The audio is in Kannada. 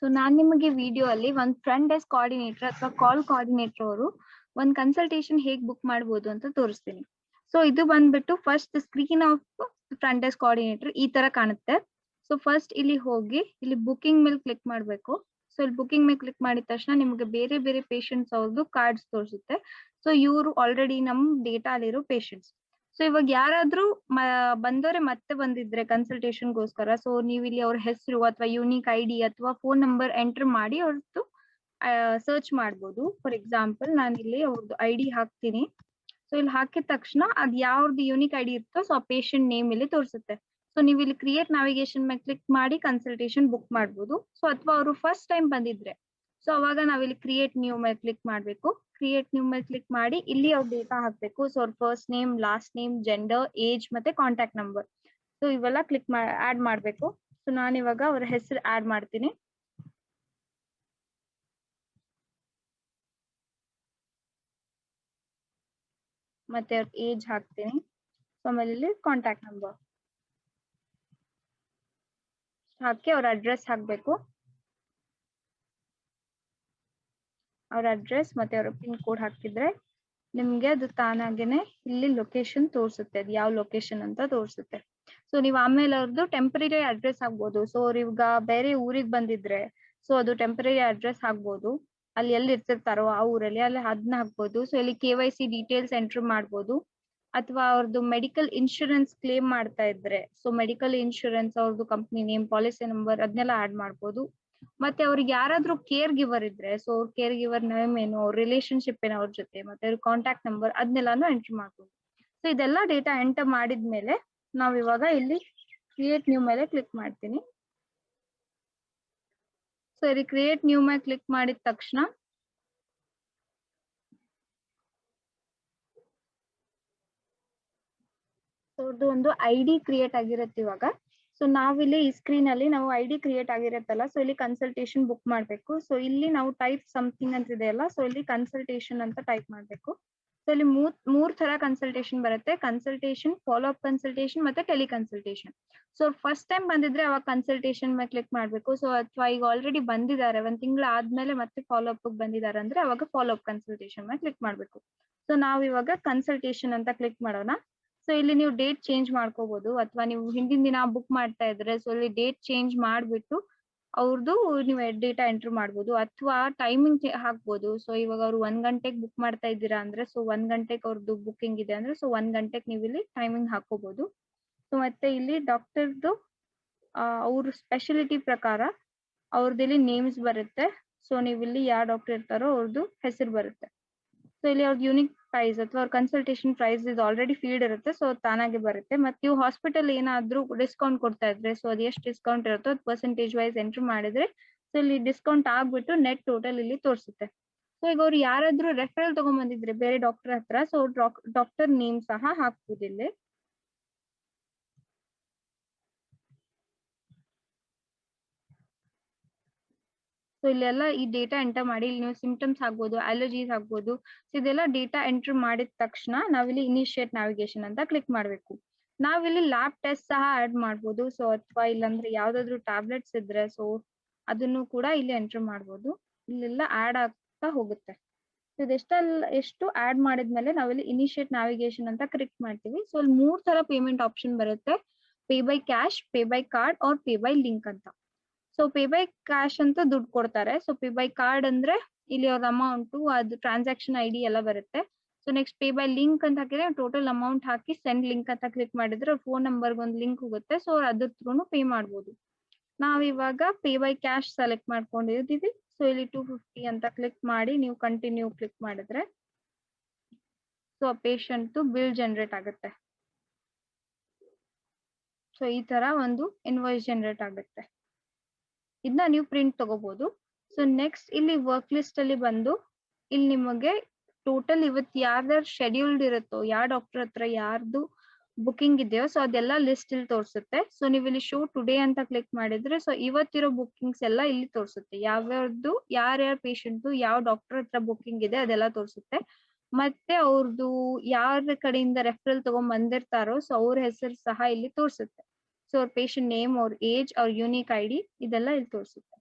ಸೊ ನಾನ್ ನಿಮಗೆ ವಿಡಿಯೋ ಅಲ್ಲಿ ಒಂದು ಫ್ರಂಟ್ ಡೆಸ್ಕ್ ಕೋಆರ್ಡಿನೇಟರ್ ಅಥವಾ ಕಾಲ್ ಕೋಆರ್ಡಿನೇಟರ್ ಅವರು ಒಂದು ಕನ್ಸಲ್ಟೇಷನ್ ಹೇಗ್ ಬುಕ್ ಮಾಡಬಹುದು ಅಂತ ತೋರಿಸ್ತೀನಿ. ಸೊ ಇದು ಬಂದ್ಬಿಟ್ಟು first screen of front desk coordinator ಈ ತರ ಕಾಣುತ್ತೆ. ಸೊ ಫಸ್ಟ್ ಇಲ್ಲಿ ಹೋಗಿ ಇಲ್ಲಿ ಬುಕಿಂಗ್ ಮೇಲೆ ಕ್ಲಿಕ್ ಮಾಡಬೇಕು. ಸೊ ಇಲ್ಲಿ ಬುಕಿಂಗ್ ಮೇಲೆ ಕ್ಲಿಕ್ ಮಾಡಿದ ತಕ್ಷಣ ನಿಮಗೆ ಬೇರೆ ಬೇರೆ ಪೇಷಂಟ್ಸ್ ಅವ್ರದ್ದು ಕಾರ್ಡ್ಸ್ ತೋರಿಸುತ್ತೆ. ಸೊ ಇವರು ಆಲ್ರೆಡಿ ನಮ್ ಡೇಟಾ ಅಲ್ಲಿರೋ ಪೇಷಂಟ್ಸ್. ಸೊ ಇವಾಗ ಯಾರಾದ್ರೂ ಬಂದವರೆ ಮತ್ತೆ ಬಂದಿದ್ರೆ ಕನ್ಸಲ್ಟೇಷನ್ಗೋಸ್ಕರ, ಸೊ ನೀವು ಇಲ್ಲಿ ಅವ್ರ ಹೆಸರು ಅಥವಾ ಯೂನಿಕ್ ಐಡಿ ಅಥವಾ ಫೋನ್ ನಂಬರ್ ಎಂಟರ್ ಮಾಡಿ ಅವ್ರದ್ದು ಸರ್ಚ್ ಮಾಡ್ಬೋದು. ಫಾರ್ ಎಕ್ಸಾಂಪಲ್ ನಾನು ಇಲ್ಲಿ ಅವ್ರದ್ದು ಐಡಿ ಹಾಕ್ತೀನಿ. ಸೊ ಇಲ್ಲಿ ಹಾಕಿದ ತಕ್ಷಣ ಅದ್ ಯಾವ್ದು ಯೂನಿಕ್ ಐಡಿ ಇರುತ್ತೋ ಸೊ ಆ ಪೇಷಂಟ್ ನೇಮ್ ಇಲ್ಲಿ ತೋರಿಸುತ್ತೆ. ಸೊ ನೀವು ಇಲ್ಲಿ ಕ್ರಿಯೇಟ್ ನ್ಯಾವಿಗೇಷನ್ ಮೇಲೆ ಕ್ಲಿಕ್ ಮಾಡಿ ಕನ್ಸಲ್ಟೇಷನ್ ಬುಕ್ ಮಾಡ್ಬೋದು. ಸೊ ಅಥವಾ ಅವರು ಫಸ್ಟ್ ಟೈಮ್ ಬಂದಿದ್ರೆ ಸೊ ಅವಾಗ ನಾವಿಲ್ಲಿ ಕ್ರಿಯೇಟ್ ನ್ಯೂ ಮೇಲೆ ಕ್ಲಿಕ್ ಮಾಡ್ಬೇಕು. ಕ್ರಿಯೇಟ್ ನ್ಯೂ ಮೇಲೆ ಕ್ಲಿಕ್ ಮಾಡಿ ಇಲ್ಲಿ ಅವ್ರ ಡೇಟಾ ಹಾಕ್ಬೇಕು. ಸೊ ಅವ್ರ first name, last name, gender, age ಮತ್ತೆ ಕಾಂಟ್ಯಾಕ್ಟ್ ನಂಬರ್. ಸೊ ಇವೆಲ್ಲ ಕ್ಲಿಕ್ ಆಡ್ ಮಾಡ್ಬೇಕು. ಸೊ ನಾನು ಇವಾಗ ಅವ್ರ ಹೆಸರು ಆಡ್ ಮಾಡ್ತೀನಿ. ಮತ್ತೆ ಅವ್ರ ಏಜ್ ಹಾಕ್ತೀನಿ. ಸೊ ಆಮೇಲೆ ಇಲ್ಲಿ ಕಾಂಟ್ಯಾಕ್ಟ್ ನಂಬರ್ ಹಾಕಿ ಅವ್ರ ಅಡ್ರೆಸ್ ಹಾಕ್ಬೇಕು. ಅವ್ರ ಅಡ್ರೆಸ್ ಮತ್ತೆ ಅವ್ರ ಪಿನ್ ಕೋಡ್ ಹಾಕಿದ್ರೆ ನಿಮ್ಗೆ ಅದು ತಾನಾಗೇನೆ ಇಲ್ಲಿ ಲೊಕೇಶನ್ ತೋರಿಸುತ್ತೆ, ಅದು ಯಾವ ಲೊಕೇಶನ್ ಅಂತ ತೋರಿಸುತ್ತೆ. ಸೊ ನೀವು ಆಮೇಲೆ ಅವ್ರದ್ದು ಟೆಂಪರರಿ ಅಡ್ರೆಸ್ ಆಗ್ಬೋದು. ಸೊ ಅವ್ರ ಇವಾಗ ಬೇರೆ ಊರಿಗೆ ಬಂದಿದ್ರೆ ಸೊ ಅದು ಟೆಂಪರರಿ ಅಡ್ರೆಸ್ ಆಗ್ಬೋದು. ಅಲ್ಲಿ ಎಲ್ಲಿ ಇರ್ತಿರ್ತಾರೋ ಆ ಊರಲ್ಲಿ ಅಲ್ಲಿ ಅದನ್ನ ಹಾಕ್ಬೋದು. ಸೊ ಇಲ್ಲಿ KYC ಡೀಟೇಲ್ಸ್ ಎಂಟರ್ ಮಾಡ್ಬೋದು. ಅಥವಾ ಅವ್ರದ್ದು ಮೆಡಿಕಲ್ ಇನ್ಶೂರೆನ್ಸ್ ಕ್ಲೇಮ್ ಮಾಡ್ತಾ ಇದ್ರೆ ಸೊ ಮೆಡಿಕಲ್ ಇನ್ಶೂರೆನ್ಸ್ ಅವ್ರದ್ದು ಕಂಪ್ನಿ ನೇಮ್, ಪಾಲಿಸಿ ನಂಬರ್ ಅದನ್ನೆಲ್ಲ ಆಡ್ ಮಾಡ್ಬೋದು. ಮತ್ತೆ ಅವ್ರಿಗೆ ಯಾರಾದ್ರೂ ಕೇರ್ ಗಿವರ್ ಇದ್ರೆ ಸೊ ಅವ್ರ ಕೇರ್ ಗಿವರ್ ನೇಮ್ ಏನು, ಅವ್ರ ರಿಲೇಶನ್ಶಿಪ್ ಏನು ಅವ್ರ ಜೊತೆ, ಮತ್ತೆ ಅವ್ರ ಕಾಂಟ್ಯಾಕ್ಟ್ ನಂಬರ್ ಅದನ್ನೆಲ್ಲಾನು ಎಂಟರ್ ಮಾಡ್ಬೋದು. ಸೊ ಇದೆಲ್ಲ ಡೇಟಾ ಎಂಟರ್ ಮಾಡಿದ್ಮೇಲೆ ನಾವ್ ಇವಾಗ ಇಲ್ಲಿ ಕ್ರಿಯೇಟ್ ನ್ಯೂ ಮೇಲೆ ಕ್ಲಿಕ್ ಮಾಡ್ತೀನಿ. ಸೊ ಇಲ್ಲಿ ಕ್ರಿಯೇಟ್ ನ್ಯೂ ಮೇಲೆ ಕ್ಲಿಕ್ ಮಾಡಿದ ತಕ್ಷಣ ಅವ್ರದ್ದು ಒಂದು ಐಡಿ ಕ್ರಿಯೇಟ್ ಆಗಿರುತ್ತೆ ಇವಾಗ. ಸೊ ನಾವಿಲ್ಲಿ ಈ ಸ್ಕ್ರೀನ್ ಅಲ್ಲಿ ನಾವು ಐಡಿ ಕ್ರಿಯೇಟ್ ಆಗಿರತ್ತಲ್ಲ, ಸೊ ಇಲ್ಲಿ ಕನ್ಸಲ್ಟೇಷನ್ ಬುಕ್ ಮಾಡ್ಬೇಕು. ಸೊ ಇಲ್ಲಿ ನಾವು ಟೈಪ್ ಸಮಥಿಂಗ್ ಅಂತ ಇದೆ ಅಲ್ಲ, ಸೊ ಇಲ್ಲಿ ಕನ್ಸಲ್ಟೇಷನ್ ಅಂತ ಟೈಪ್ ಮಾಡ್ಬೇಕು. ಸೊ ಇಲ್ಲಿ ಮೂರ್ ತರ ಕನ್ಸಲ್ಟೇಷನ್ ಬರುತ್ತೆ: ಕನ್ಸಲ್ಟೇಷನ್, ಫಾಲೋ ಅಪ್ ಕನ್ಸಲ್ಟೇಷನ್ ಮತ್ತೆ tele consultation. So first time ಬಂದಿದ್ರೆ ಅವಾಗ ಕನ್ಸಲ್ಟೇಷನ್ ಮೇಲೆ ಕ್ಲಿಕ್ ಮಾಡ್ಬೇಕು. ಸೊ ಅಥವಾ ಈಗ ಆಲ್ರೆಡಿ ಬಂದಿದ್ದಾರೆ ಒಂದ್ ತಿಂಗಳು ಆದ್ಮೇಲೆ ಮತ್ತೆ ಫಾಲೋ ಅಪ್ ಬಂದಿದ್ದಾರೆ ಅಂದ್ರೆ ಅವಾಗ ಫಾಲೋ ಅಪ್ ಕನ್ಸಲ್ಟೇಷನ್ ಮೇಲೆ ಕ್ಲಿಕ್ ಮಾಡ್ಬೇಕು. ಸೊ ನಾವ್ ಇವಾಗ ಕನ್ಸಲ್ಟೇಷನ್ ಅಂತ ಕ್ಲಿಕ್ ಮಾಡೋಣ. ಸೊ ಇಲ್ಲಿ ನೀವು ಡೇಟ್ ಚೇಂಜ್ ಮಾಡ್ಕೋಬಹುದು, ಅಥವಾ ನೀವು ಹಿಂದಿನ ದಿನ ಬುಕ್ ಮಾಡ್ತಾ ಇದ್ರೆ ಸೊ ಇಲ್ಲಿ ಡೇಟ್ ಚೇಂಜ್ ಮಾಡ್ಬಿಟ್ಟು ಅವ್ರದ್ದು ನೀವು ಡೇಟಾ ಎಂಟರ್ ಮಾಡ್ಬೋದು, ಅಥವಾ ಟೈಮಿಂಗ್ ಹಾಕ್ಬೋದು. ಸೊ ಇವಾಗ ಅವ್ರು 1 ಗಂಟೆಗೆ ಬುಕ್ ಮಾಡ್ತಾ ಇದ್ದೀರಾ ಅಂದ್ರೆ ಸೊ 1 ಗಂಟೆಗೆ ಅವ್ರದ್ದು ಬುಕಿಂಗ್ ಇದೆ ಅಂದ್ರೆ ಸೊ 1 ಗಂಟೆಗೆ ನೀವು ಇಲ್ಲಿ ಟೈಮಿಂಗ್ ಹಾಕೋಬಹುದು. ಸೊ ಮತ್ತೆ ಇಲ್ಲಿ ಡಾಕ್ಟರ್ದು ಅವ್ರ ಸ್ಪೆಷಾಲಿಟಿ ಪ್ರಕಾರ ಅವ್ರದ್ದು ಇಲ್ಲಿ ನೇಮ್ಸ್ ಬರುತ್ತೆ. ಸೊ ನೀವು ಇಲ್ಲಿ ಯಾವ ಡಾಕ್ಟರ್ ಇರ್ತಾರೋ ಅವ್ರದ್ದು ಹೆಸರು ಬರುತ್ತೆ. ಸೊ ಇಲ್ಲಿ ಅವ್ರದ್ದು ಯೂನಿಕ್ ಪ್ರೈಸ್ ಅಥವಾ ಅವ್ರ ಕನ್ಸಲ್ಟೇಷನ್ ಪ್ರೈಸ್ ಇದು ಆಲ್ರೆಡಿ ಫೀಲ್ಡ್ ಇರುತ್ತೆ, ಸೊ ತಾನಾಗೆ ಬರುತ್ತೆ. ಮತ್ತೆ ನೀವು ಹಾಸ್ಪಿಟಲ್ ಏನಾದ್ರೂ ಡಿಸ್ಕೌಂಟ್ ಕೊಡ್ತಾ ಇದ್ರೆ ಸೊ ಅದು ಎಷ್ಟು ಡಿಸ್ಕೌಂಟ್ ಇರುತ್ತೋ ಅದು ಪರ್ಸೆಂಟೇಜ್ ವೈಸ್ ಎಂಟರ್ ಮಾಡಿದ್ರೆ ಸೊ ಇಲ್ಲಿ ಡಿಸ್ಕೌಂಟ್ ಆಗ್ಬಿಟ್ಟು ನೆಟ್ ಟೋಟಲ್ ಇಲ್ಲಿ ತೋರಿಸುತ್ತೆ. ಸೊ ಈಗ ಅವ್ರು ಯಾರಾದ್ರೂ ರೆಫರಲ್ ತಗೊಂಡ್ಬಂದಿದ್ರೆ ಬೇರೆ ಡಾಕ್ಟರ್ ಹತ್ರ ಸೊ ಡಾಕ್ಟರ್ ನೇಮ್ ಸಹ ಹಾಕ್ಬೋದು ಇಲ್ಲಿ. ಸೊ ಇಲ್ಲೆಲ್ಲ ಈ ಡೇಟಾ ಎಂಟರ್ ಮಾಡಿ ಇಲ್ಲಿ ನೀವು ಸಿಂಪ್ಟಮ್ಸ್ ಆಗ್ಬೋದು, ಅಲರ್ಜೀಸ್ ಆಗ್ಬೋದು. ಸೊ ಇದೆಲ್ಲ ಡೇಟಾ ಎಂಟರ್ ಮಾಡಿದ ತಕ್ಷಣ ನಾವಿಲ್ಲಿ ಇನಿಷಿಯೇಟ್ ನ್ಯಾವಿಗೇಷನ್ ಅಂತ ಕ್ಲಿಕ್ ಮಾಡ್ಬೇಕು. ನಾವಿಲ್ಲಿ ಲ್ಯಾಬ್ ಟೆಸ್ಟ್ ಸಹ ಆಡ್ ಮಾಡ್ಬೋದು. ಸೊ ಅಥವಾ ಇಲ್ಲಾಂದ್ರೆ ಯಾವ್ದಾದ್ರು ಟ್ಯಾಬ್ಲೆಟ್ಸ್ ಇದ್ರೆ ಸೊ ಅದನ್ನು ಕೂಡ ಇಲ್ಲಿ ಎಂಟರ್ ಮಾಡ್ಬೋದು. ಇಲ್ಲೆಲ್ಲ ಆಡ್ ಆಗ್ತಾ ಹೋಗುತ್ತೆ. ಎಷ್ಟು ಆಡ್ ಮಾಡಿದ್ಮೇಲೆ ನಾವಿಲ್ಲಿ ಇನಿಷಿಯೇಟ್ ನ್ಯಾವಿಗೇಷನ್ ಅಂತ ಕ್ಲಿಕ್ ಮಾಡ್ತೀವಿ. ಸೊ ಇಲ್ಲಿ 3 ತರ ಪೇಮೆಂಟ್ ಆಪ್ಷನ್ ಬರುತ್ತೆ: pay by cash, pay by card or pay by link ಅಂತ. ಸೊ ಪೇ ಬೈ ಕ್ಯಾಶ್ ಅಂತ ದುಡ್ಡು ಕೊಡ್ತಾರೆ. ಸೊ ಪೇ ಬೈ ಕಾರ್ಡ್ ಅಂದ್ರೆ ಇಲ್ಲಿ ಅವ್ರ ಅಮೌಂಟ್, ಅದು ಟ್ರಾನ್ಸಾಕ್ಷನ್ ID ಎಲ್ಲ ಬರುತ್ತೆ. So next pay by link ಅಂತ ಹಾಕಿದ್ರೆ ಟೋಟಲ್ ಅಮೌಂಟ್ ಹಾಕಿ ಸೆಂಡ್ ಲಿಂಕ್ ಅಂತ ಕ್ಲಿಕ್ ಮಾಡಿದ್ರೆ ಫೋನ್ ನಂಬರ್ಗೆ ಒಂದು ಲಿಂಕ್ ಹೋಗುತ್ತೆ. ಸೊ ಅದ್ರ ಥ್ರೂನು ಪೇ ಮಾಡ್ಬೋದು. ನಾವ್ ಇವಾಗ ಪೇ ಬೈ ಕ್ಯಾಶ್ ಸೆಲೆಕ್ಟ್ ಮಾಡ್ಕೊಂಡಿದೀವಿ. ಸೊ ಇಲ್ಲಿ 250 ಅಂತ ಕ್ಲಿಕ್ ಮಾಡಿ ನೀವು ಕಂಟಿನ್ಯೂ ಕ್ಲಿಕ್ ಮಾಡಿದ್ರೆ ಸೊ ಪೇಷಂಟ್ ಬಿಲ್ ಜನರೇಟ್ ಆಗುತ್ತೆ. ಸೊ ಈ ತರ ಒಂದು ಇನ್ವಾಯ್ಸ್ ಜನರೇಟ್ ಆಗುತ್ತೆ. ಇದನ್ನ ನೀವು ಪ್ರಿಂಟ್ ತಗೋಬಹುದು. ಸೊ ನೆಕ್ಸ್ಟ್ ಇಲ್ಲಿ ವರ್ಕ್ ಲಿಸ್ಟ್ ಅಲ್ಲಿ ಬಂದು ಇಲ್ಲಿ ನಿಮಗೆ ಟೋಟಲ್ ಇವತ್ತು ಯಾರ್ದಾರು ಶೆಡ್ಯೂಲ್ಡ್ ಇರುತ್ತೋ, ಯಾವ ಡಾಕ್ಟರ್ ಹತ್ರ ಯಾರ್ದು ಬುಕಿಂಗ್ ಇದೆಯೋ ಸೊ ಅದೆಲ್ಲ ಲಿಸ್ಟ್ ಇಲ್ಲಿ ತೋರಿಸುತ್ತೆ. ಸೊ ನೀವು ಇಲ್ಲಿ ಶೋ ಟುಡೇ ಅಂತ ಕ್ಲಿಕ್ ಮಾಡಿದ್ರೆ ಸೊ ಇವತ್ತಿರೋ ಬುಕಿಂಗ್ಸ್ ಎಲ್ಲ ಇಲ್ಲಿ ತೋರಿಸುತ್ತೆ. ಯಾವ್ಯಾವ್ದು ಯಾರ್ಯಾರ ಪೇಷಂಟ್ ಯಾವ ಡಾಕ್ಟರ್ ಹತ್ರ ಬುಕಿಂಗ್ ಇದೆ ಅದೆಲ್ಲ ತೋರಿಸುತ್ತೆ. ಮತ್ತೆ ಅವ್ರದ್ದು ಯಾರ ಕಡೆಯಿಂದ ರೆಫರಲ್ ತಗೊಂಡ್ ಬಂದಿರ್ತಾರೋ ಸೊ ಅವ್ರ ಹೆಸರು ಸಹ ಇಲ್ಲಿ ತೋರಿಸುತ್ತೆ. ಸೊ ಅವ್ರ ಪೇಷಂಟ್ ನೇಮ್, ಅವ್ರ ಏಜ್, ಅವ್ರ ಯೂನಿಕ್ ID ಇದೆಲ್ಲ ಇಲ್ಲಿ ತೋರಿಸುತ್ತೆ.